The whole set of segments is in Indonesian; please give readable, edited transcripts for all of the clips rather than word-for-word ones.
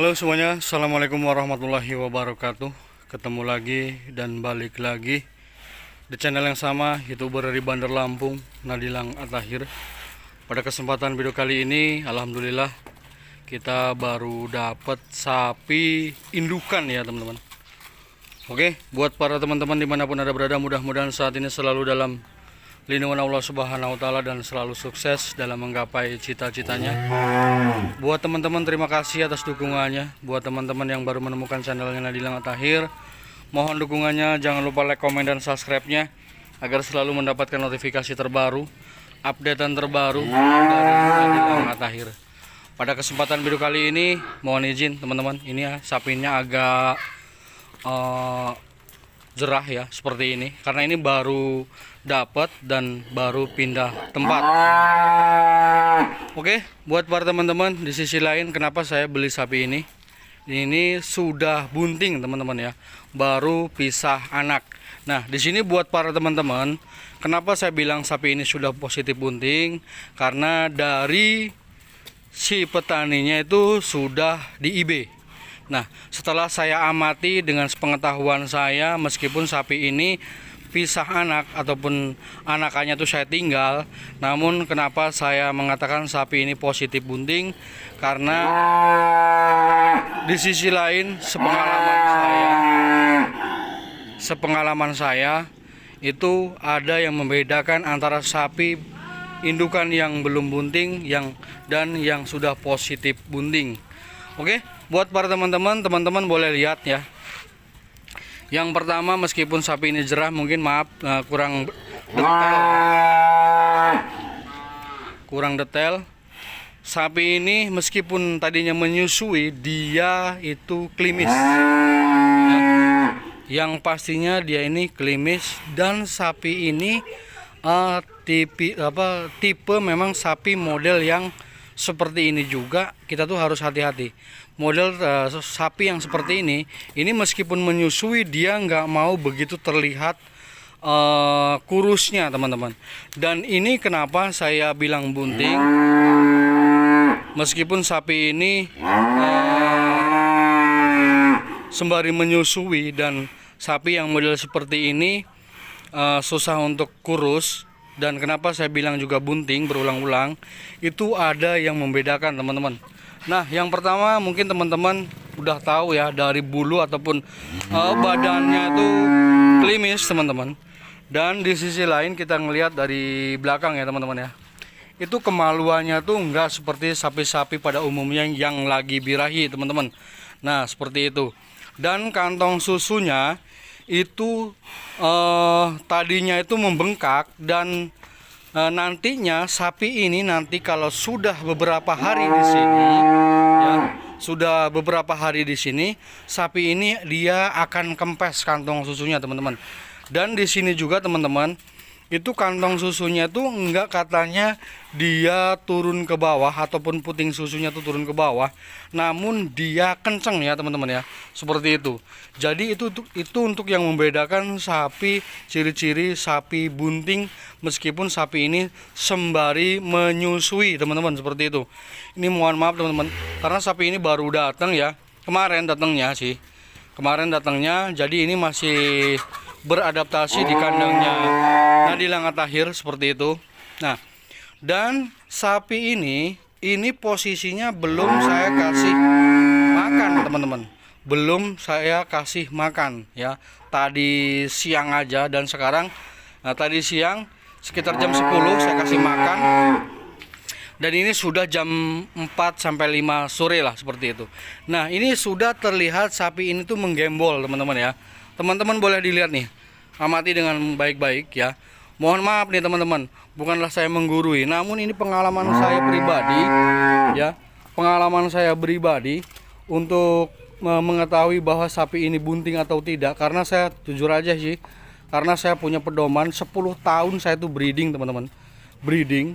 Halo semuanya, assalamualaikum warahmatullahi wabarakatuh. Ketemu lagi dan balik lagi di channel yang sama, youtuber dari Bandar Lampung, Nadilang Atahir. Pada kesempatan video kali ini, alhamdulillah kita baru dapat sapi indukan ya teman-teman. Oke, buat para teman-teman dimanapun ada berada, mudah-mudahan saat ini selalu dalam lindungan Allah Subhanahu wa Ta'ala dan selalu sukses dalam menggapai cita-citanya. Buat teman-teman, terima kasih atas dukungannya. Buat teman-teman yang baru menemukan channelnya Nadilang Atahir, mohon dukungannya, jangan lupa like, komen, dan subscribe-nya agar selalu mendapatkan notifikasi terbaru, updatean terbaru dari Nadilang Atahir. Pada kesempatan video kali ini, mohon izin teman-teman, ini ya sapinya agak jerah ya seperti ini, karena ini baru dapat dan baru pindah tempat. Oke, buat para teman-teman, di sisi lain kenapa saya beli sapi ini sudah bunting teman-teman ya, baru pisah anak. Nah, di sini buat para teman-teman, kenapa saya bilang sapi ini sudah positif bunting, karena dari si petaninya itu sudah di IB. Nah, setelah saya amati dengan sepengetahuan saya, meskipun sapi ini pisah anak ataupun anakannya itu saya tinggal, namun kenapa saya mengatakan sapi ini positif bunting, karena di sisi lain sepengalaman saya itu ada yang membedakan antara sapi indukan yang belum bunting dan yang sudah positif bunting. Oke, buat para teman-teman boleh lihat ya. Yang pertama, meskipun sapi ini jerah, mungkin maaf kurang detail. Sapi ini meskipun tadinya menyusui, dia itu klimis. Yang pastinya dia ini klimis, dan sapi ini tipe memang sapi model yang seperti ini juga kita tuh harus hati-hati. Model sapi yang seperti ini meskipun menyusui, dia nggak mau begitu terlihat kurusnya teman-teman. Dan ini kenapa saya bilang bunting, meskipun sapi ini sembari menyusui, dan sapi yang model seperti ini susah untuk kurus. Dan kenapa saya bilang juga bunting berulang-ulang, itu ada yang membedakan teman-teman. Nah, yang pertama mungkin teman-teman udah tahu ya, dari bulu ataupun badannya itu klimis teman-teman. Dan di sisi lain kita ngelihat dari belakang ya teman-teman ya, itu kemaluannya tuh enggak seperti sapi-sapi pada umumnya yang lagi birahi teman-teman. Nah, seperti itu. Dan kantong susunya itu tadinya itu membengkak, dan nantinya sapi ini nanti kalau sudah beberapa hari di sini ya, sapi ini dia akan kempes kantong susunya teman-teman. Dan di sini juga teman-teman, itu kantong susunya tuh enggak katanya dia turun ke bawah ataupun puting susunya tuh turun ke bawah, namun dia kenceng ya teman-teman ya, seperti itu. Jadi itu untuk yang membedakan sapi, ciri-ciri sapi bunting meskipun sapi ini sembari menyusui teman-teman, seperti itu. Ini mohon maaf teman-teman, karena sapi ini baru datang ya, kemarin datangnya, jadi ini masih beradaptasi di kandangnya Nadilang Atahir, seperti itu. Nah, dan sapi ini posisinya belum saya kasih makan teman-teman, belum saya kasih makan ya. Tadi siang aja, dan sekarang tadi siang sekitar jam 10 saya kasih makan, dan ini sudah jam 4 sampai 5 sore lah, seperti itu. Nah, ini sudah terlihat sapi ini tuh menggembol teman-teman ya. Teman-teman boleh dilihat nih, amati dengan baik-baik ya. Mohon maaf nih teman-teman, bukanlah saya menggurui, namun ini pengalaman saya pribadi ya, pengalaman saya pribadi untuk mengetahui bahwa sapi ini bunting atau tidak. Karena saya jujur aja sih, karena saya punya pedoman 10 tahun saya tuh breeding teman-teman, breeding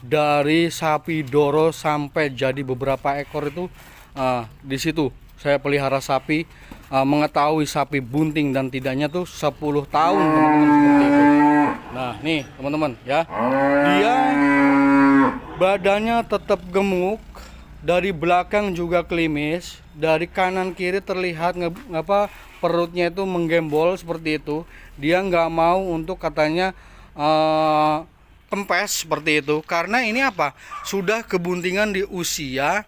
dari sapi doro sampai jadi beberapa ekor itu di situ saya pelihara sapi, mengetahui sapi bunting dan tidaknya tuh 10 tahun teman-teman, seperti itu. Nah, nih teman-teman ya, dia badannya tetap gemuk, dari belakang juga klimis, dari kanan kiri terlihat perutnya itu menggembol seperti itu. Dia nggak mau untuk katanya kempes seperti itu, karena ini apa, sudah kebuntingan di usia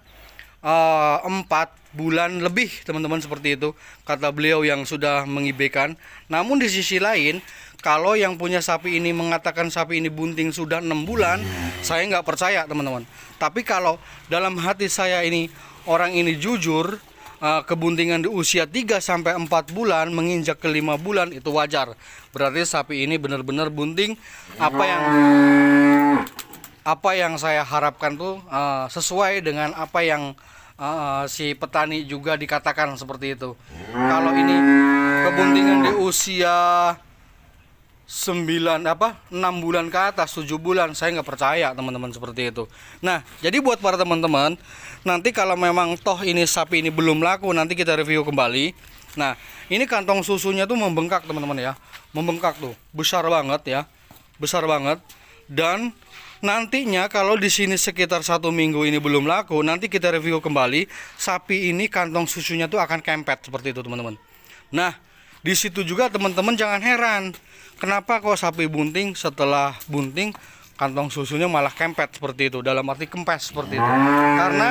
4 bulan lebih teman-teman, seperti itu kata beliau yang sudah mengibekan. Namun di sisi lain, kalau yang punya sapi ini mengatakan sapi ini bunting sudah 6 bulan, saya nggak percaya teman-teman. Tapi kalau dalam hati saya ini orang ini jujur, kebuntingan di usia 3-4 bulan menginjak ke 5 bulan, itu wajar. Berarti sapi ini benar-benar bunting. Apa yang saya harapkan tuh sesuai dengan apa yang si petani juga dikatakan seperti itu. Kalau ini kebuntingan di usia 6 bulan ke atas, 7 bulan, saya nggak percaya teman-teman seperti itu. Nah, jadi buat para teman-teman, nanti kalau memang toh ini sapi ini belum laku, nanti kita review kembali. Nah, ini kantong susunya tuh membengkak teman-teman ya, membengkak tuh, besar banget ya, besar banget. Dan nantinya kalau di sini sekitar 1 minggu ini belum laku, nanti kita review kembali. Sapi ini kantong susunya tuh akan kempet seperti itu teman-teman. Nah, di situ juga teman-teman jangan heran, kenapa kok sapi bunting setelah bunting kantong susunya malah kempet seperti itu, dalam arti kempes seperti itu. Karena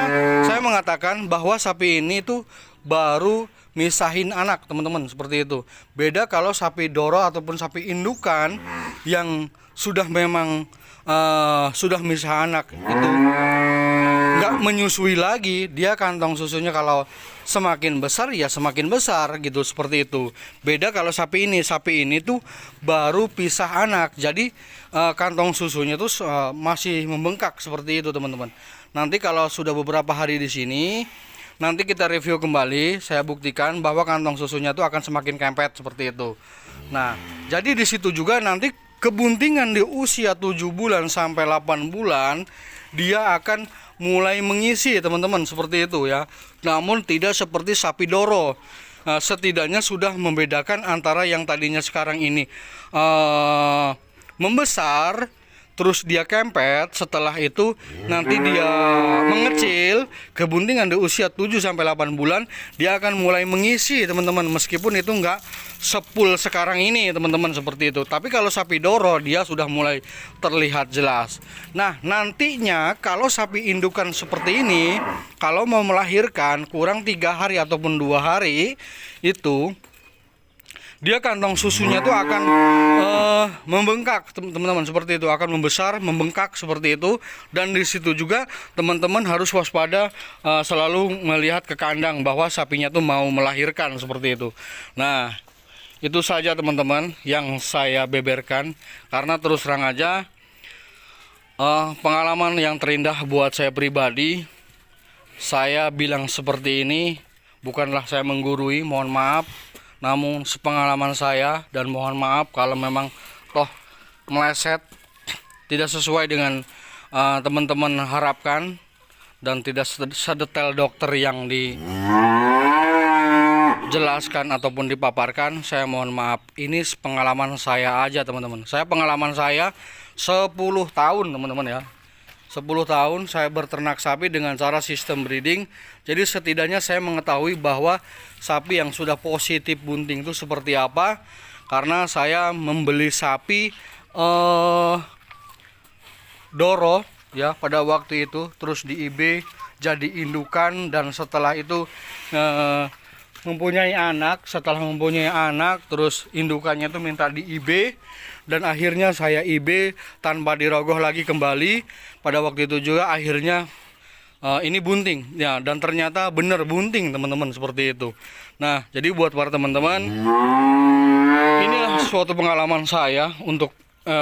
saya mengatakan bahwa sapi ini tuh baru misahin anak teman-teman, seperti itu. Beda kalau sapi doro ataupun sapi indukan yang sudah memang sudah misah anak, itu nggak menyusui lagi, dia kantong susunya kalau semakin besar ya semakin besar gitu, seperti itu. Beda kalau sapi ini tuh baru pisah anak, jadi kantong susunya tuh masih membengkak seperti itu teman-teman. Nanti kalau sudah beberapa hari di sini, nanti kita review kembali, saya buktikan bahwa kantong susunya tuh akan semakin kempet seperti itu. Nah, jadi di situ juga nanti kebuntingan di usia 7 bulan sampai 8 bulan dia akan mulai mengisi teman-teman, seperti itu ya. Namun tidak seperti sapi doro. Setidaknya sudah membedakan antara yang tadinya sekarang ini membesar, terus dia kempet, setelah itu nanti dia mengecil. Kebuntingan di usia 7-8 bulan dia akan mulai mengisi teman-teman, meskipun itu enggak sepul sekarang ini teman-teman, seperti itu. Tapi kalau sapi doro dia sudah mulai terlihat jelas. Nah, nantinya kalau sapi indukan seperti ini, kalau mau melahirkan kurang 3 hari ataupun 2 hari, itu dia kantong susunya tuh akan membengkak teman-teman, seperti itu, akan membesar, membengkak seperti itu. Dan di situ juga teman-teman harus waspada, selalu melihat ke kandang bahwa sapinya tuh mau melahirkan, seperti itu. Nah, itu saja teman-teman yang saya beberkan, karena terus terang aja pengalaman yang terindah buat saya pribadi. Saya bilang seperti ini bukanlah saya menggurui, mohon maaf. Namun sepengalaman saya, dan mohon maaf kalau memang toh meleset, tidak sesuai dengan teman-teman harapkan, dan tidak sedetail dokter yang dijelaskan ataupun dipaparkan, saya mohon maaf. Ini pengalaman saya aja teman-teman. Pengalaman saya 10 tahun teman-teman ya. 10 tahun saya berternak sapi dengan cara sistem breeding. Jadi setidaknya saya mengetahui bahwa sapi yang sudah positif bunting itu seperti apa. Karena saya membeli sapi doro ya pada waktu itu, terus di IB jadi indukan, dan setelah itu mempunyai anak. Setelah mempunyai anak, terus indukannya itu minta di IB, dan akhirnya saya IB tanpa dirogoh lagi kembali. Pada waktu itu juga akhirnya ini bunting ya, dan ternyata benar bunting teman-teman, seperti itu. Nah, jadi buat para teman-teman, inilah suatu pengalaman saya untuk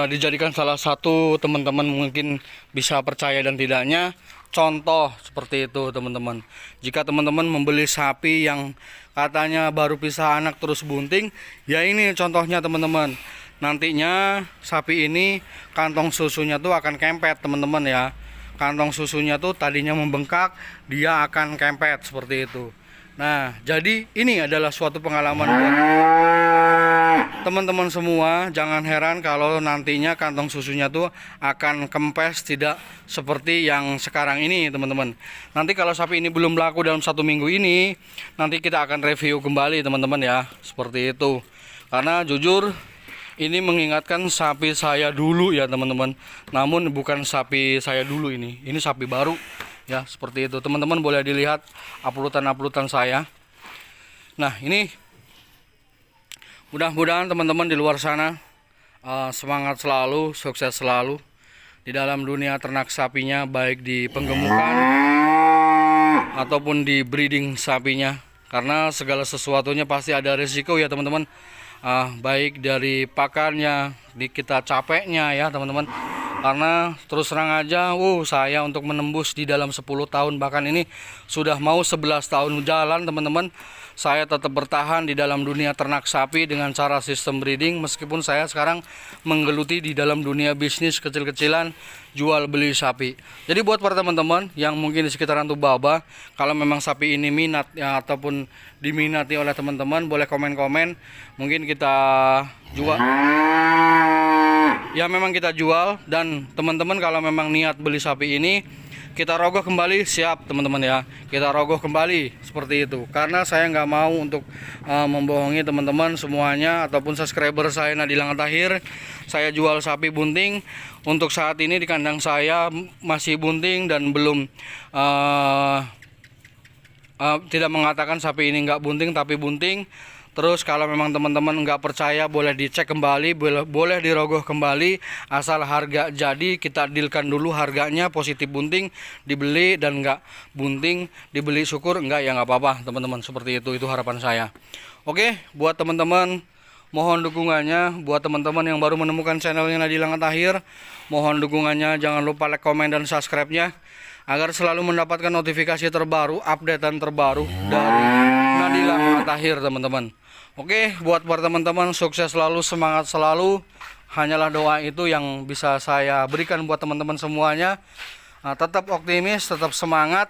dijadikan salah satu teman-teman mungkin bisa percaya dan tidaknya contoh, seperti itu teman-teman. Jika teman-teman membeli sapi yang katanya baru pisah anak terus bunting, ya ini contohnya teman-teman. Nantinya sapi ini kantong susunya tuh akan kempet teman-teman ya. Kantong susunya tuh tadinya membengkak, dia akan kempet seperti itu. Nah, jadi ini adalah suatu pengalaman buat teman-teman semua jangan heran kalau nantinya kantong susunya tuh akan kempes, tidak seperti yang sekarang ini teman-teman. Nanti kalau sapi ini belum laku dalam 1 minggu ini, nanti kita akan review kembali teman-teman ya, seperti itu. Karena jujur ini mengingatkan sapi saya dulu ya teman-teman. Namun bukan sapi saya dulu ini sapi baru ya, seperti itu. Teman-teman boleh dilihat uploadan saya. Nah ini mudah-mudahan teman-teman di luar sana semangat selalu, sukses selalu di dalam dunia ternak sapinya, baik di penggemukan ataupun di breeding sapinya. Karena segala sesuatunya pasti ada risiko ya teman-teman. Baik dari pakannya, di kita capeknya ya teman-teman. Karena terus terang aja, saya untuk menembus di dalam 10 tahun, bahkan ini sudah mau 11 tahun jalan teman-teman, saya tetap bertahan di dalam dunia ternak sapi dengan cara sistem breeding. Meskipun saya sekarang menggeluti di dalam dunia bisnis kecil-kecilan, jual beli sapi. Jadi buat para teman-teman yang mungkin di sekitaran Tubaba, kalau memang sapi ini minat ya, ataupun diminati oleh teman-teman, boleh komen-komen. Mungkin kita jual ya, memang kita jual. Dan teman-teman kalau memang niat beli sapi ini, kita rogoh kembali, siap teman-teman ya, kita rogoh kembali seperti itu. Karena saya nggak mau untuk membohongi teman-teman semuanya ataupun subscriber saya, Nadilang Tahir. Saya jual sapi bunting. Untuk saat ini di kandang saya masih bunting dan belum tidak mengatakan sapi ini nggak bunting, tapi bunting. Terus kalau memang teman-teman nggak percaya, boleh dicek kembali, boleh dirogoh kembali. Asal harga jadi, kita dealkan dulu harganya, positif bunting dibeli dan nggak bunting dibeli, syukur. Enggak ya nggak apa-apa teman-teman, seperti itu harapan saya. Oke, buat teman-teman mohon dukungannya. Buat teman-teman yang baru menemukan channelnya Nadilang Tahir, mohon dukungannya, jangan lupa like, komen, dan subscribe-nya agar selalu mendapatkan notifikasi terbaru, updatean terbaru dari Nadilang Tahir teman-teman. Oke, buat para teman-teman sukses selalu, semangat selalu. Hanyalah doa itu yang bisa saya berikan buat teman-teman semuanya. Tetap optimis, tetap semangat.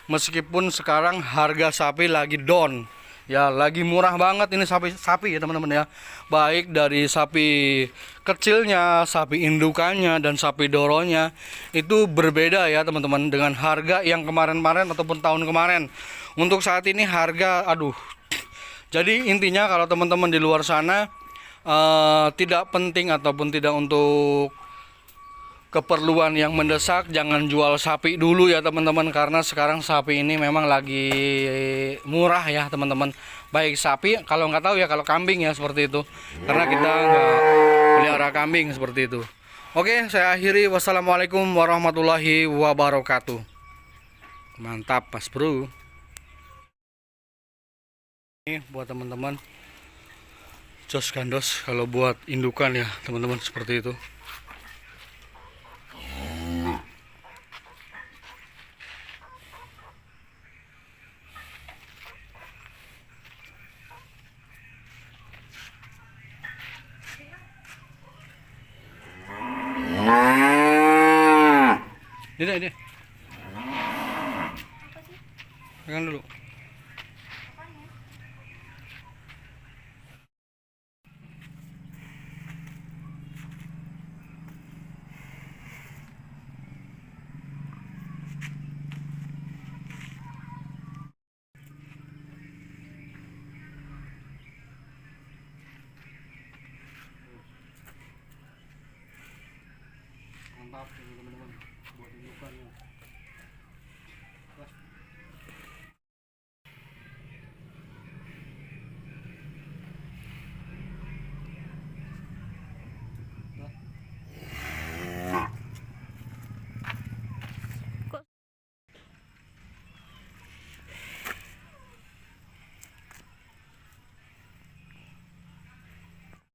Meskipun sekarang harga sapi lagi down ya, lagi murah banget ini sapi ya teman-teman ya. Baik dari sapi kecilnya, sapi indukannya, dan sapi doronya itu berbeda ya teman-teman dengan harga yang kemarin-kemarin ataupun tahun kemarin. Untuk saat ini harga jadi intinya kalau teman-teman di luar sana tidak penting ataupun tidak untuk keperluan yang mendesak, jangan jual sapi dulu ya teman-teman. Karena sekarang sapi ini memang lagi murah ya teman-teman. Baik sapi, kalau nggak tahu ya kalau kambing ya seperti itu, karena kita nggak pelihara kambing seperti itu. Oke, saya akhiri. Wassalamualaikum warahmatullahi wabarakatuh. Mantap Mas Bro. Ini buat teman-teman jos gandos kalau buat indukan ya teman-teman, seperti itu. Ini pegang dulu. Mantap.